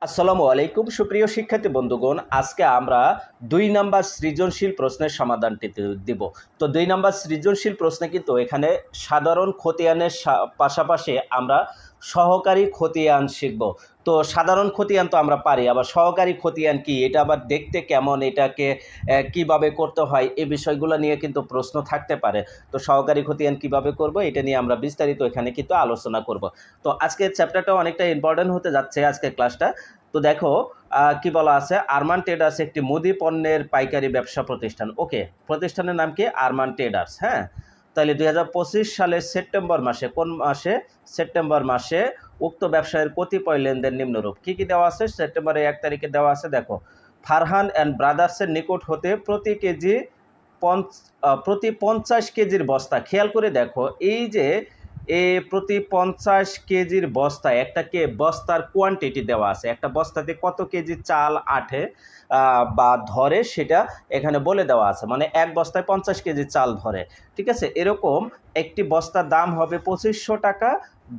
আসসালামু আলাইকুম সুপ্রিয় শিক্ষার্থী বন্ধুগণ, আজকে আমরা 2 নাম্বার সৃজনশীল প্রশ্নের সমাধানটি দিব। তো 2 নাম্বার সৃজনশীল প্রশ্নে কিন্তু এখানে সাধারণ খতিয়ানের পাশাপাশি আমরা সহকারী খতিয়ান শিখব। তো সাধারণ খতিয়ান তো আমরা পারি, আবার সহকারী খতিয়ান কি, এটা আবার দেখতে কেমন, এটাকে কিভাবে করতে হয়, এই বিষয়গুলো নিয়ে কিন্তু প্রশ্ন থাকতে পারে। তো সহকারী খতিয়ান কিভাবে করব, এটা নিয়ে আমরা বিস্তারিত এখানে কিন্তু আলোচনা করব। তো আজকের চ্যাপ্টারটা অনেকটা ইম্পর্টেন্ট হতে যাচ্ছে আজকের ক্লাসটা। তো দেখো কি বলা আছে, আরমান ট্রেডার্স একটি মুদি পণ্যের পাইকারি ব্যবসা প্রতিষ্ঠান। ওকে, প্রতিষ্ঠানের নাম কি? আরমান ট্রেডার্স। হ্যাঁ, তাহলে 2025 সালের সেপ্টেম্বর মাসে, কোন মাসে? সেপ্টেম্বর মাসে উক্ত ব্যবসায়ের কতিপয় লেনদেন নিম্নরূপ। কি কি দেওয়া আছে? সেপ্টেম্বরের 1 তারিখে দেওয়া আছে। দেখো, ফারহান অ্যান্ড ব্রাদার্সের নিকট হতে প্রতি 50 কেজির বস্তা। খেয়াল করে দেখো, এই যে প্রতি 50 কেজির বস্তা, একটা বস্তার কোয়ান্টিটি দেওয়া আছে, একটা বস্তাতে কত কেজি চাল আঠে বা ধরে সেটা এখানে বলে দেওয়া আছে, মানে এক বস্তায় 50 কেজি চাল ধরে। ঠিক আছে, এরকম একটি বস্তার দাম হবে 2500 টাকা,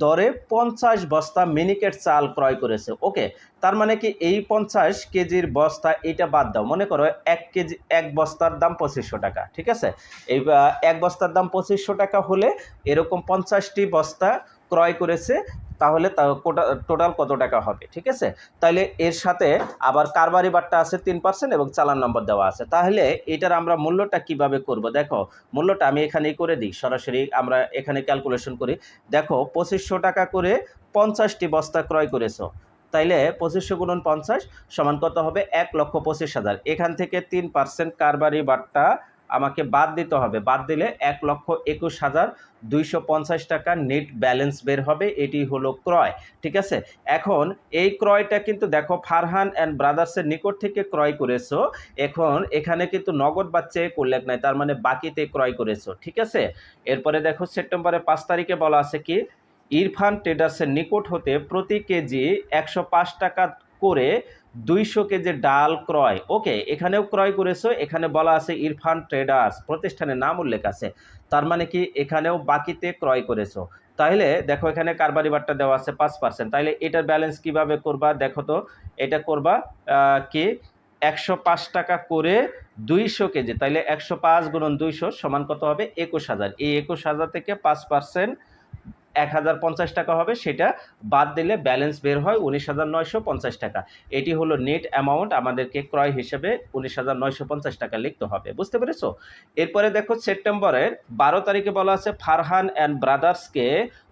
দরে 50 বস্তা মিনিকেট চাল ক্রয় করেছে। ওকে, তার মানে কি এই 50 কেজির বস্তা এটা বাদ দাও, মনে করো এক বস্তার দাম 2500 টাকা। ঠিক আছে, এই এক বস্তার দাম 2500 টাকা হলে এরকম 50টি বস্তা ক্রয় করেছে, তাহলে টোটাল কত টাকা হবে? ঠিক আছে, তাহলে এর সাথে আবার কারবারি বাট্টা আছে 3% এবং চালান নম্বর দেওয়া আছে। তাহলে এটার আমরা মূল্যটা কিভাবে করব? দেখো, মূল্যটা আমি এখানেই করে দিই, সরাসরি আমরা এখানে ক্যালকুলেশন করি। দেখো, 2500 টাকা করে 50টি বস্তা ক্রয় করেছো, তাইলে 2500 গুণন 50 সমান কত হবে? 1,25,000। এখান থেকে 3% কারবারি বাট্টা আমাকে বাদ দিতে হবে, বাদ দিলে 1,21,250 টাকা নেট ব্যালেন্স বের হবে। এটি হলো ক্রয়। ঠিক আছে, এখন এই ক্রয়টা কিন্তু দেখো ফারহান অ্যান্ড ব্রাদার্সের নিকট থেকে ক্রয় করেছো, এখন এখানে কিন্তু নগদ বা চেক উল্লেখ নাই, তার মানে বাকিতে ক্রয় করেছো। ঠিক আছে, এরপরে দেখো সেপ্টেম্বরের 5 তারিখে বলা আছে কি, ইরফান ট্রেডার্সের নিকট হতে প্রতি কেজি 105 টাকা করে 200 কেজি ডাল ক্রয়। ওকে, এখানেও ক্রয় করেছো, এখানে বলা আছে ইরফান ট্রেডার্স, প্রতিষ্ঠানের নাম উল্লেখ আছে, তার মানে কি এখানেও বাকিতে ক্রয় করেছো। তাহলে দেখো, এখানে কারবারি বাট্টা দেওয়া আছে 5%, তাহলে এটার ব্যালেন্স কিভাবে করবা? দেখো তো, এটা করবা কি 105 টাকা করে 200 কেজি, তাইলে 105 গুণন 200 সমান কত হবে? 21,000। এই 21,000 থেকে 5% 1050 টাকা হবে, সেটা বাদ দিলে ব্যালেন্স বের হয় 19,950 টাকা। এটি হলো নেট অ্যামাউন্ট, আমাদেরকে ক্রয় হিসেবে 19,950 টাকা লিখতে হবে। বুঝতে পেরেছো? এরপরে দেখো সেপ্টেম্বরের 12 তারিখে বলা আছে ফারহান অ্যান্ড ব্রাদার্সকে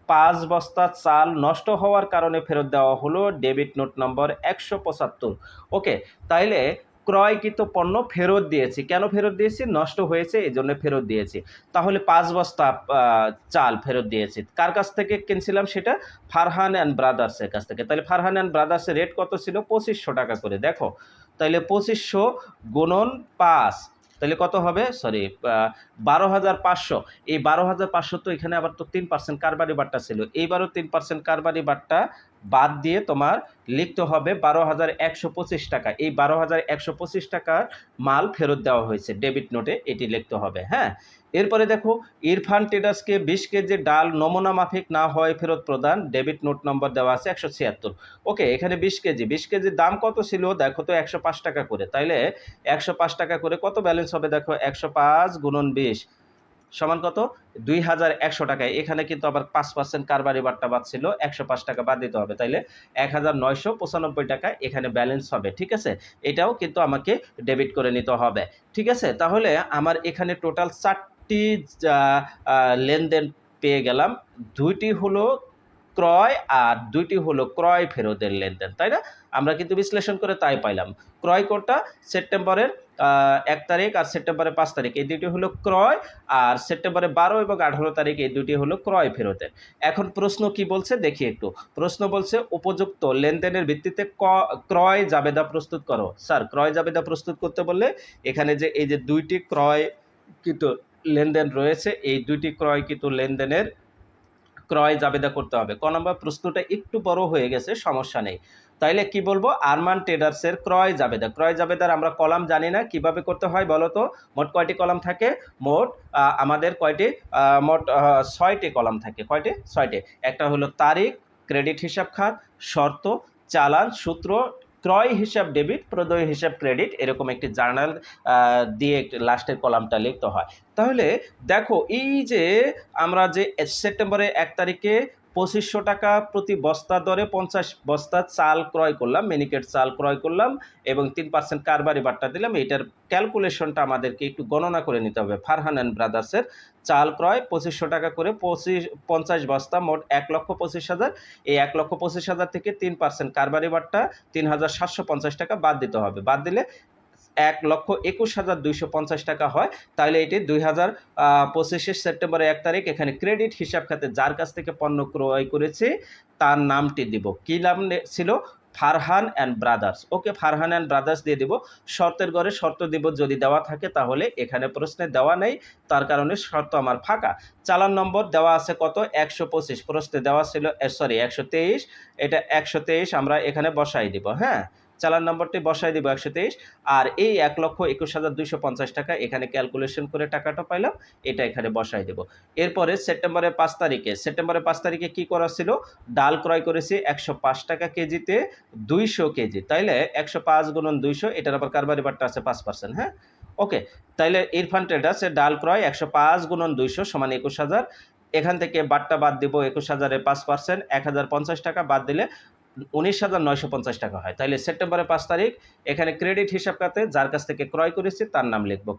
5 বস্তা চাল নষ্ট হওয়ার কারণে ফেরত দেওয়া হলো ডেবিট নোট নম্বর 175। ওকে, তাইলে ক্রয়কৃত পণ্য ফেরত দিয়েছি। কেন ফেরত দিয়েছি? নষ্ট হয়েছে, এই জন্য ফেরত দিয়েছি। তাহলে 5 বস্তা চাল ফেরত দিয়েছি। কার কাছ থেকে কিনছিলাম সেটা? ফারহান অ্যান্ড ব্রাদার্সের কাছ থেকে। তাহলে ফারহান অ্যান্ড ব্রাদার্সের রেট কত ছিল? 2500 টাকা করে। দেখো, তাহলে 2500 গুণন 5, তাহলে কত হবে? সরি, 12,500। এই 12,500 তো এখানে আবার তো 3% কারবারি বাট্টা ছিল, এইবারও 3% কারবারি বাট্টা বাদ দিয়ে তোমার লিখতে হবে 12,125 টাকা। এই 12,125 টাকার মাল ফেরত দেওয়া হয়েছে ডেবিট নোটে, এটি লিখতে হবে। হ্যাঁ, এরপরে দেখো, ইরফান ট্রেডার্সকে 20 কেজি ডাল নমুনা মাফিক না হয় ফেরত প্রদান, ডেবিট নোট নম্বর দেওয়া আছে 176। ওকে, এখানে 20 কেজির দাম কত ছিল? দেখো তো 105 টাকা করে, তাইলে 105 টাকা করে কত ব্যালেন্স হবে? দেখো, 105 গুণন 20 সমান কত? 2,100 টাকায়। এখানে কিন্তু আবার 5% কারবারি বাট্টা বাদ ছিল, 105 টাকা বাদ দিতে হবে, তাইলে 1,995 টাকা এখানে ব্যালেন্স হবে। ঠিক আছে, এটাও কিন্তু আমাকে ডেবিট করে নিতে হবে। ঠিক আছে, তাহলে আমার এখানে টোটাল 4টি লেনদেন পেয়ে গেলাম। 2টি হলো ক্রয় আর 2টি হলো ক্রয় ফেরতের লেনদেন, তাই না? আমরা কিন্তু বিশ্লেষণ করে তাই পাইলাম। ক্রয় কোডটা সেপ্টেম্বরের 1 তারিখ আর সেপ্টেম্বরের 5 তারিখ, এই দুটি হলো ক্রয়, আর সেপ্টেম্বরের 12 এবং 18 তারিখ এই দুটি হলো ক্রয় ফেরতের। এখন প্রশ্ন কি বলছে দেখি একটু। প্রশ্ন বলছে উপযুক্ত লেনদেনের ভিত্তিতে ক্রয় জাবেদা প্রস্তুত করো। স্যার, ক্রয় জাবেদা প্রস্তুত করতে বললে এখানে যে এই যে 2টি ক্রয় কিন্তু লেনদেন রয়েছে, এই 2টি ক্রয় কিন্তু লেনদেনের ক্রয় জাবেদা করতে হবে। ক নম্বর প্রশ্নটা একটু বড় হয়ে গেছে, সমস্যা নেই। তাইলে কি বলবো? আরমান ট্রেডার্সের ক্রয় জাবেদা। ক্রয় জাবেদার আমরা কলাম জানি না, কিভাবে করতে হয় বলো তো? মোট কয়টি কলাম থাকে? মোট আমাদের কয়টি? মোট 6টি কলাম থাকে। কয়টি? 6টি। একটা হলো তারিখ, ক্রেডিট হিসাব খাত, শর্ত, চালান, সূত্র, ক্রয় হিসাব ডেবিট, প্রদেয় হিসাব ক্রেডিট, এরকম একটি জার্নাল দিয়ে লাস্টের কলামটা লিখতে হয়। তাহলে দেখো এই যে আমরা যে সেপ্টেম্বরে 1 তারিখে 2500 টাকা প্রতি বস্তা দরে 50 বস্তা চাল ক্রয় করলাম, মিনিকেট চাল ক্রয় করলাম এবং 3% কারবারি বাট্টা দিলাম। এটার ক্যালকুলেশনটা আমাদেরকে একটু গণনা করে নিতে হবে। ফারহান অ্যান্ড ব্রাদার্সের চাল ক্রয় 2500 টাকা করে 50 বস্তা, মোট 1,25,000। এই 1,25,000 থেকে 3% কারবারি বাট্টা 3,750 টাকা বাদ দিতে হবে। বাদ দিলে 1,21,250 টাকা হয়। তাহলে এটি 2025 সেপ্টেম্বরের 1 তারিখ এখানে ক্রেডিট হিসাব খাতে যার কাছ থেকে পণ্য ক্রয় করেছি তার নামটি দিব। কি নাম ছিল? Farhan and brothers. Okay, Farhan and brothers দিয়ে দিব। শর্তের ঘরে শর্ত দিব যদি দেওয়া থাকে, তাহলে এখানে প্রশ্নে দেওয়া নেই, তার কারণে শর্ত আমার ফাঁকা। চালান নম্বর দেওয়া আছে কত? 125। প্রশ্নে দেওয়া ছিল 123, এটা 123 আমরা এখানে বসাই দিব। হ্যাঁ, চালান নম্বরটি বসাই দিব 123। আর এই 1,21,250 টাকা এখানে ক্যালকুলেশন করে টাকাটা পাইলাম, এটা এখানে বসাই দেব। এরপরে সেপ্টেম্বরের 5 তারিখে কি করা ছিল? ডাল ক্রয় করেছি 105 টাকা কেজিতে 200 কেজি। তাইলে 105 গুণন 200, এটার আবার কারবারি বাট্টা আছে 5%। হ্যাঁ, ওকে। তাইলে ইরফান ট্রেডার্স ডাল ক্রয় 105 গুণন 200 সমান 21,000। এখান থেকে বাট্টা বাদ দিব, 21,000-এর 5%, 1,050 টাকা বাদ দিলে 19,950 টাকা হয়। তাহলে সেপ্টেম্বরের 5 তারিখ এখানে ক্রেডিট হিসাব খাতে যার কাছ থেকে ক্রয় করেছি তার নাম লিখবো।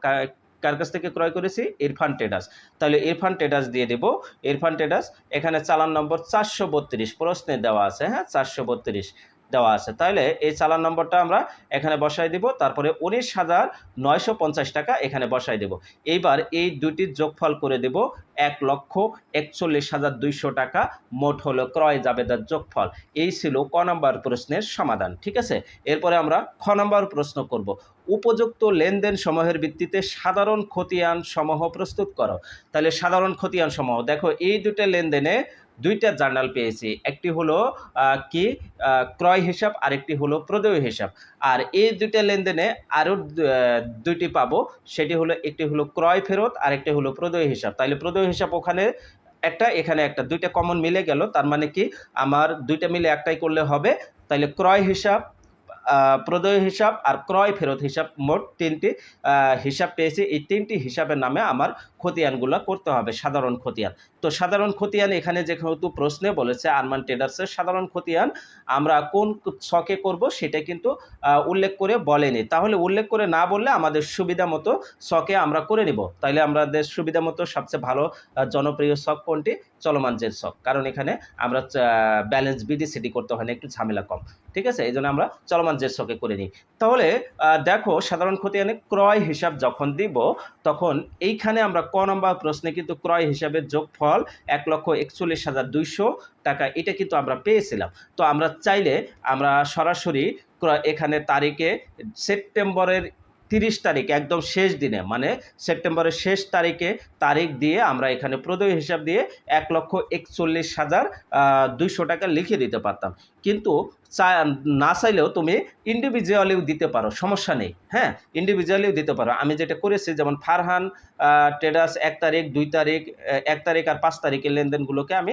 কার কাছ থেকে ক্রয় করেছি? ইরফান ট্রেডার্স। তাহলে ইরফান ট্রেডার্স দিয়ে দেব। ইরফান ট্রেডার্স এখানে চালান নম্বর 432 প্রশ্নে দেওয়া আছে। হ্যাঁ, 432 দেওয়া আছে। তাহলে এই চালান নম্বরটা আমরা এখানে বসাই দিব, তারপরে 19,950 টাকা এখানে বসাই দেব। এইবার এই দুটির যোগফল করে দেব 1,41,200 টাকা, মোট হলো ক্রয় জাবেদার যোগফল। এই ছিল ক নম্বর প্রশ্নের সমাধান। ঠিক আছে, এরপরে আমরা খ নম্বর প্রশ্ন করব। উপযুক্ত লেনদেন সমূহের ভিত্তিতে সাধারণ খতিয়ান সমূহ প্রস্তুত করো। তাহলে সাধারণ খতিয়ান সমূহ দেখো, এই দুটো লেনদেনে দুইটা জার্নাল পেয়েছি। একটি হলো কি ক্রয় হিসাব, আরেকটি হলো প্রদেয় হিসাব। আর এই দুইটা লেনদেনে আরও দুইটি পাবো, সেটি হলো একটি হলো ক্রয় ফেরত, আরেকটি হলো প্রদেয় হিসাব। তাহলে প্রদেয় হিসাব ওখানে একটা, এখানে একটা, দুইটা কমন মিলে গেল। তার মানে কি আমার দুইটা মিলে একটাই করলে হবে। তাহলে ক্রয় হিসাব, প্রদেয় হিসাব আর ক্রয় ফেরত হিসাব, মোট 3টি হিসাব পেয়েছি। এই 3টি হিসাবের নামে আমার খতিয়ানগুলো করতে হবে, সাধারণ খতিয়ান। তো সাধারণ খতিয়ান এখানে যেহেতু প্রশ্নে বলেছে আরমান ট্রেডার্সের সাধারণ খতিয়ান আমরা কোন ছকে করব সেটা কিন্তু উল্লেখ করে বলেনি। তাহলে উল্লেখ করে না বললে আমাদের সুবিধা মতো ছকে আমরা করে নিব। তাইলে আমাদের সুবিধা মতো সবচেয়ে ভালো জনপ্রিয় ছক কোনটি? চলমান জের ছক। কারণ এখানে আমরা ব্যালেন্স বিডিসিডি করতে হয় না, একটু ঝামেলা কম। ঠিক আছে, এই জন্য আমরা চলমান জের ছকে করে নিই। তাহলে দেখো সাধারণ খতিয়ানে ক্রয় হিসাব যখন দিব তখন এইখানে আমরা ক নম্বর প্রশ্নে কিন্তু ক্রয় হিসাবের যোগফল 1,41,200 টাকা, এটা কিন্তু আমরা পেয়েছিলাম। তো আমরা চাইলে আমরা সরাসরি এখানে তারিখে সেপ্টেম্বরের 30 তারিখ একদম শেষ দিনে, মানে সেপ্টেম্বরের শেষ তারিখে তারিখ দিয়ে আমরা এখানে প্রদেয় হিসাব দিয়ে 1,41,200 টাকা লিখে দিতে পারতাম। কিন্তু না চাইলেও তুমি ইন্ডিভিজুয়ালিও দিতে পারো, সমস্যা নেই। হ্যাঁ, ইন্ডিভিজুয়ালিও দিতে পারো। আমি যেটা করেছি, যেমন ফারহান ট্রেডার্স 1 তারিখ, 2 তারিখ, 1 তারিখ আর 5 তারিখের লেনদেনগুলোকে আমি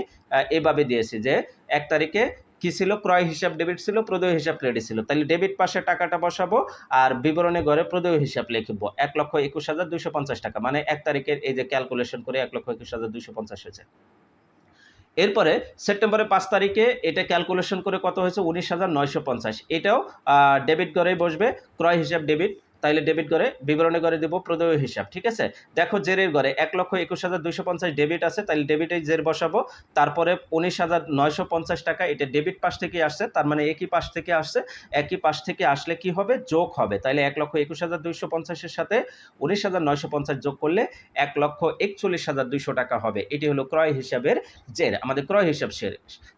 এভাবে দিয়েছি যে 1 তারিখে কি ছিল? ক্রয় হিসাব ডেবিট ছিল, প্রদেয় হিসাব ক্রেডিট ছিল। তাহলে ডেবিট পাশে টাকাটা বসাবো আর বিবরণী ঘরে প্রদেয় হিসাব লিখব 1,21,250 টাকা, মানে 1 তারিখের এই যে ক্যালকুলেশন করে 1,21,250 হয়েছে। এরপরে সেপ্টেম্বরের 5 তারিখে এটা ক্যালকুলেশন করে কত হয়েছে? 19,950। এটাও ডেবিট ঘরেই বসবে, ক্রয় হিসাব ডেবিট। তাইলে ডেবিট ঘরে, বিবরণী ঘরে দেব প্রদেয় হিসাব। ঠিক আছে, দেখো জেরের ঘরে 1,21,250 ডেবিট আছে, তাইলে ডেবিটেই জের বসাবো। তারপরে 19,950 টাকা, এটা ডেবিট পাশ থেকে আসছে, তার মানে একই পাশ থেকে আসছে। একই পাশ থেকে আসলে কি হবে? যোগ হবে। তাইলে 1,21,250-এর সাথে 19,950 যোগ করলে 1,41,200 টাকা হবে। এটি হলো ক্রয় হিসাবের জের, আমাদের ক্রয় হিসাব শেষ।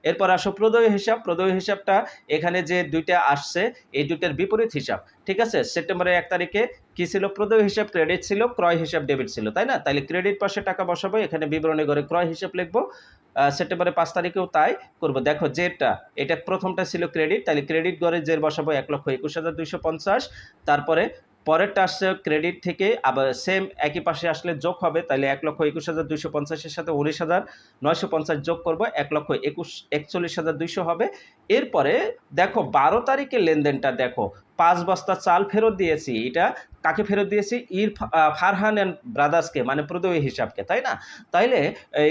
এরপর আসো প্রদেয় হিসাব। প্রদেয় হিসাবটা এখানে যে দুইটা আসছে এই দুইটার বিপরীত হিসাব। ঠিক আছে, সেপ্টেম্বরের 1 তারিখে কি ছিল? প্রদেয় হিসাব ক্রেডিট ছিল, ক্রয় হিসাব ডেবিট ছিল, তাই না? তাইলে ক্রেডিট পাশে টাকা বসাবো, এখানে বিবরণী ঘরে ক্রয় হিসাব লিখবো। সেপ্টেম্বরের 5 তারিখেও তাই করব। দেখো জেরটা, এটা প্রথমটা ছিল ক্রেডিট, তাহলে ক্রেডিট ঘরে জের বসাবো 1,21,250। তারপরে পরেরটা আসছে ক্রেডিট থেকে, আবার সেম একই পাশে আসলে যোগ হবে, তাহলে 1,21,250-এর সাথে 19,950 যোগ করব, 1,41,240 হবে। এরপরে দেখো 12 তারিখের লেনদেনটা দেখো, 5 বস্তা চাল ফেরত দিয়েছি, এটা কাকে ফেরত দিয়েছি? ফারহান অ্যান্ড ব্রাদার্সকে, মানে প্রদয়ী হিসাবকে, তাই না? তাইলে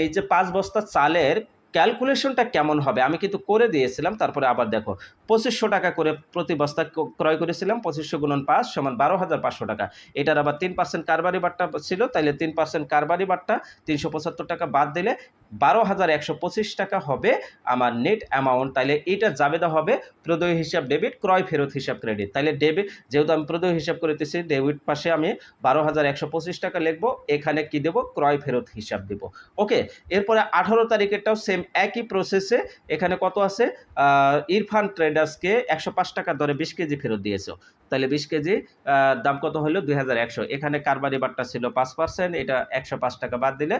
এই যে 5 বস্তা চালের ক্যালকুলেশনটা কেমন হবে আমি কিন্তু করে দিয়েছিলাম। তারপরে আবার দেখো 2500 টাকা করে প্রতি বস্তা ক্রয় করেছিলাম, 2500 গুণন 5 সমান 12,500 টাকা। এটার আবার 3% কারবারি বাট্টা ছিল, তাইলে 3% কারবারি বাট্টা 375 টাকা বাদ দিলে 12,125 টাকা হবে আমার নেট অ্যামাউন্ট। তাইলে এটা জাবেদা হবে প্রদয় হিসাব ডেবিট, ক্রয় ফেরত হিসাব ক্রেডিট। তাইলে ডেবিট, যেহেতু আমি প্রদয় হিসাব করেতেছি, ডেবিট পাশে আমি 12,125 টাকা লিখব, এখানে কি দেব? ক্রয় ফেরত হিসাব দেব। ওকে, এরপরে 18 তারিখেরটাও সেম একই প্রসেসে, এখানে কত আছে? ইরফান ট্রেডার্সকে 105 টাকা দরে 20 কেজি ফেরত দিয়েছো, তাহলে 20 কেজি দাম কত হলো? 2100। এখানে কারবারি বাট্টা ছিল 5%, এটা 105 টাকা বাদ দিলে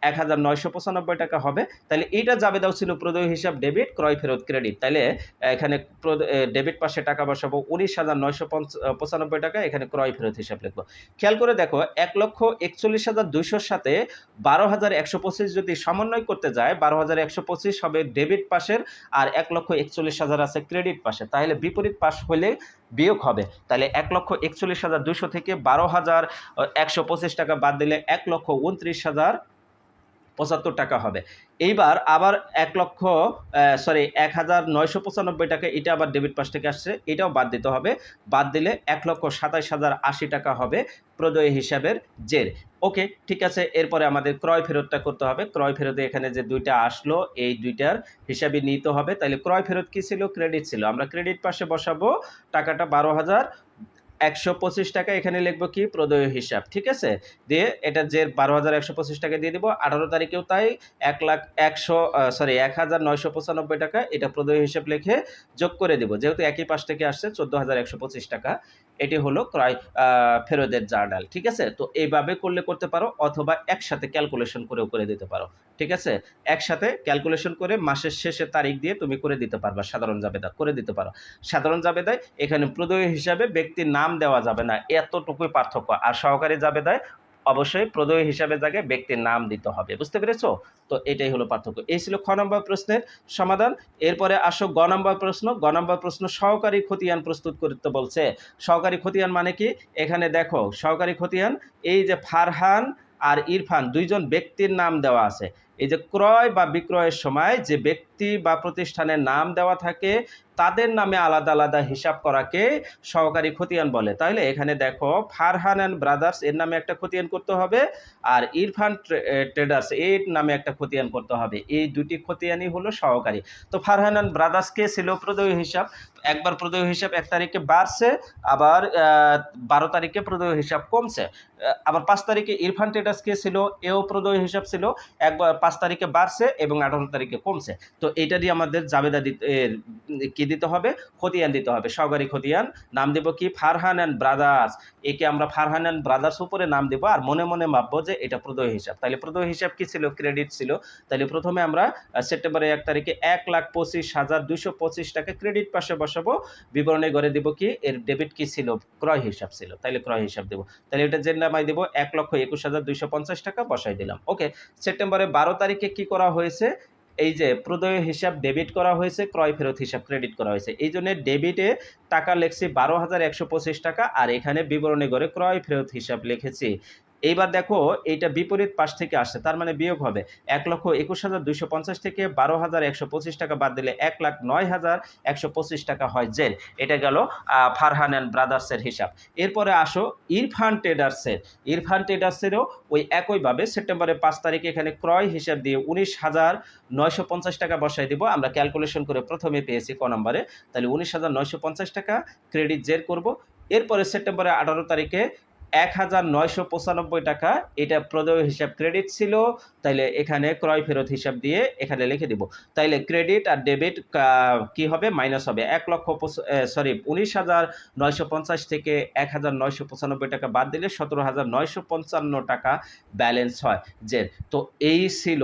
1995 টাকা হবে। তাহলে এইটা জাবেদাও ছিল প্রদয় হিসাব ডেবিট, ক্রয় ফেরত ক্রেডিট। তাহলে এখানে ডেবিট পাশে টাকা বসাবো 19,995 টাকা, এখানে ক্রয় ফেরত হিসাব লিখবো। খেয়াল করে দেখো 1,41,200 সাথে 12,125 যদি সমন্বয় করতে যায়, 12,125 হবে ডেবিট পাশের, আর 1,41,000 আছে ক্রেডিট পাশে, তাহলে বিপরীত পাশ হলে বিয়োগ হবে। তাহলে 1,41,200 থেকে 12,125 টাকা বাদ দিলে 1,29,075 টাকা হবে। এইবার আবার 1,995 টাকা, এটা আবার ডেবিট পাশ থেকে আসছে, এটাও বাদ দিতে হবে। বাদ দিলে 1,27,080 টাকা হবে প্রদয় হিসাবের জের। ওকে, ঠিক আছে। এরপরে আমাদের ক্রয় ফেরতটা করতে হবে। ক্রয় ফেরতে এখানে যে দুইটা আসলো, এই দুইটার হিসাবে নিতে হবে। তাহলে ক্রয় ফেরত কি ছিল? ক্রেডিট ছিল। আমরা ক্রেডিট পাশে বসাবো টাকাটা 12,125 টাকা, এখানে লিখবো কি? প্রদয় হিসাব, ঠিক আছে। দিয়ে এটা যে 12,125 টাকা দিয়ে দিব। 18 তারিখেও তাই 1,995 টাকা, এটা প্রদয় হিসাব লিখে যোগ করে দিব, যেহেতু একই পাশ থেকে আসছে 14,125 টাকা। এটি হলো ক্রয় ফেরতের জার্নাল, ঠিক আছে। তো এইভাবে করলে করতে পারো, অথবা একসাথে ক্যালকুলেশন করেও করে দিতে পারো, ঠিক আছে। একসাথে ক্যালকুলেশন করে মাসের শেষে তারিখ দিয়ে তুমি করে দিতে পারবা, সাধারণ জাবেদা করে দিতে পারো। সাধারণ জাবেদায় এখানে প্রদয় হিসাবে ব্যক্তির নাম দেওয়া যাবে না, এতটুকুই পার্থক্য। আর সহকারী জাবেদায় অবশ্যই প্রদয় হিসাবে জায়গায় ব্যক্তির নাম দিতে হবে, বুঝতে পেরেছো? তো এটাই হলো পার্থক্য। এই ছিল খ নম্বর প্রশ্নের সমাধান। এরপরে আসো গ নম্বর প্রশ্ন। গ নম্বর প্রশ্ন সহকারী খতিয়ান প্রস্তুত করতে বলছে। সহকারী খতিয়ান মানে কি? এখানে দেখো সহকারী খতিয়ান, এই যে ফারহান আর ইরফান দুইজন ব্যক্তির নাম দেওয়া আছে। এই যে ক্রয় বা বিক্রয়ের সময় যে ব্যক্তি বা প্রতিষ্ঠানের নাম দেওয়া থাকে, তাদের নামে আলাদা আলাদা হিসাব করাকে সহকারী খতিয়ান বলে। তাহলে এখানে দেখো ফারহান অ্যান্ড ব্রাদার্স এর নামে একটা খতিয়ান করতে হবে, আর ইরফান ট্রেডার্স এর নামে একটা খতিয়ান করতে হবে। এই দুটি খতিয়ানই হলো সহকারী। তো ফারহান অ্যান্ড ব্রাদার্স কে ছিল? প্রদয় হিসাব। একবার প্রদয় হিসাব 1 তারিখে বাড়ছে, আবার 12 তারিখে প্রদয় হিসাব কমছে। আবার 5 তারিখে ইরফান ট্রেডার্স কে ছিল? এও প্রদয় হিসাব ছিল, একবার 5 তারিখে বাড়ছে এবং 18 তারিখে কমছে। তো এইটারই আমাদের জাবেদা কি দিতে হবে? খতিয়ান দিতে হবে, সহকারী খতিয়ান। নাম দেব কি? Farhan and brothers. একে আমরা ফারহান অ্যান্ড ব্রাদার্স উপরে নাম দেব, আর মনে মনে ভাববো যে এটা প্রদয় হিসাব। তাহলে প্রদয় হিসাব কি ছিল? ক্রেডিট ছিল। তাহলে প্রথমে আমরা সেপ্টেম্বরের 1 তারিখে 1,25,225 টাকা ক্রেডিট পাশে বসাবো, বিবরণী ঘরে দিব কি? এর ডেবিট কি ছিল? ক্রয় হিসাব ছিল। তাহলে ক্রয় হিসাব দেবো। তাহলে এটা যে নামাই দেবো 1,21,250 টাকা বসাই দিলাম। ওকে, সেপ্টেম্বরের 12 তারিখে কি করা হয়েছে? এই যে প্রদয় হিসাব ডেবিট করা হয়েছে, ক্রয় ফেরত হিসাব ক্রেডিট করা হয়েছে। এই জন্য ডেবিটে টাকা লিখছি 12,125 টাকা, আর এখানে বিবরণী ঘরে ক্রয় ফেরত হিসাব লিখেছি। এইবার দেখো এইটা বিপরীত পাশ থেকে আসছে, তার মানে বিয়োগ হবে। 1,21,250 থেকে 12,125 টাকা বাদ দিলে 1,09,125 টাকা হয় জের। এটা গেল ফারহান অ্যান্ড ব্রাদার্সের হিসাব। এরপরে আসো ইরফান ট্রেডার্সের। ইরফান ট্রেডার্সেরও ওই একইভাবে সেপ্টেম্বরের 5 তারিখে এখানে ক্রয় হিসাব দিয়ে 19,950 টাকা বসাই দিব। আমরা ক্যালকুলেশন করে প্রথমে পেয়েছি ক নম্বরে, তাহলে 19,950 টাকা ক্রেডিট জের করব। এরপরে সেপ্টেম্বরের 18 তারিখে 1,995 টাকা, এটা প্রদয় হিসাব ক্রেডিট ছিল, তাইলে এখানে ক্রয় ফেরত হিসাব দিয়ে এখানে লিখে দিব। তাইলে ক্রেডিট আর ডেবিট কি হবে? মাইনাস হবে। 19,950 থেকে 1,995 টাকা বাদ দিলে 17,955 টাকা ব্যালেন্স হয় জের। তো এই ছিল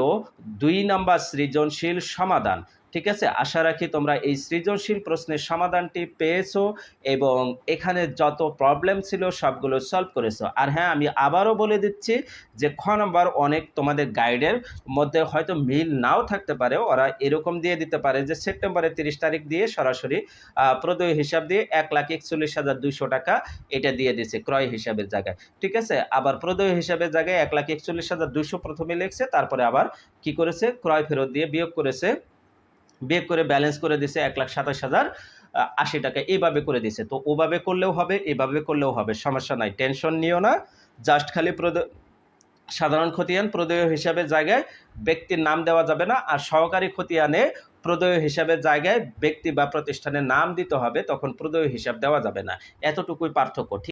2 নম্বর সৃজনশীল সমাধান। ঠিক আছে? আশা রাখি তোমরা এই সৃজনশীল প্রশ্নের সমাধানটি পেয়েছো এবং এখানে যত প্রবলেম ছিল সবগুলো সলভ করেছো। আর হ্যাঁ, আমি আবারও বলে দিচ্ছি যে খ নাম্বার অনেক তোমাদের গাইডের মধ্যে হয়তো মিল নাও থাকতে পারে। ওরা এরকম দিয়ে দিতে পারে যে সেপ্টেম্বরের ৩০ তারিখ দিয়ে সরাসরি প্রদেয় হিসাব দিয়ে ১,৪১,২০০ টাকা এটা দিয়ে দিছে ক্রয় হিসাবের জায়গায়। ঠিক আছে? আবার প্রদেয় হিসাবের জায়গায় ১,৪১,২০০ প্রথমে লিখছে, তারপরে আবার কি করেছে? ক্রয় ফেরত দিয়ে বিয়োগ করেছে। বিয়োগ করে ব্যালেন্স করে দিছে ১,২৭,০৮০ টাকা, এইভাবে করে দিছে। তো ওভাবে করলেও হবে, এভাবে করলেও হবে, সমস্যা নাই, টেনশন নিও না। জাস্ট খালি সাধারণ খতিয়ান প্রদেয় হিসাবের জায়গায় ব্যক্তির নাম দেওয়া যাবে না, আর সহকারী খতিয়ানে প্রদেয় হিসাবের জায়গায় ব্যক্তি বা প্রতিষ্ঠানের নাম দিতে হবে, তখন প্রদেয় হিসাব দেওয়া যাবে না। এতটুকুই পার্থক্য। ঠিক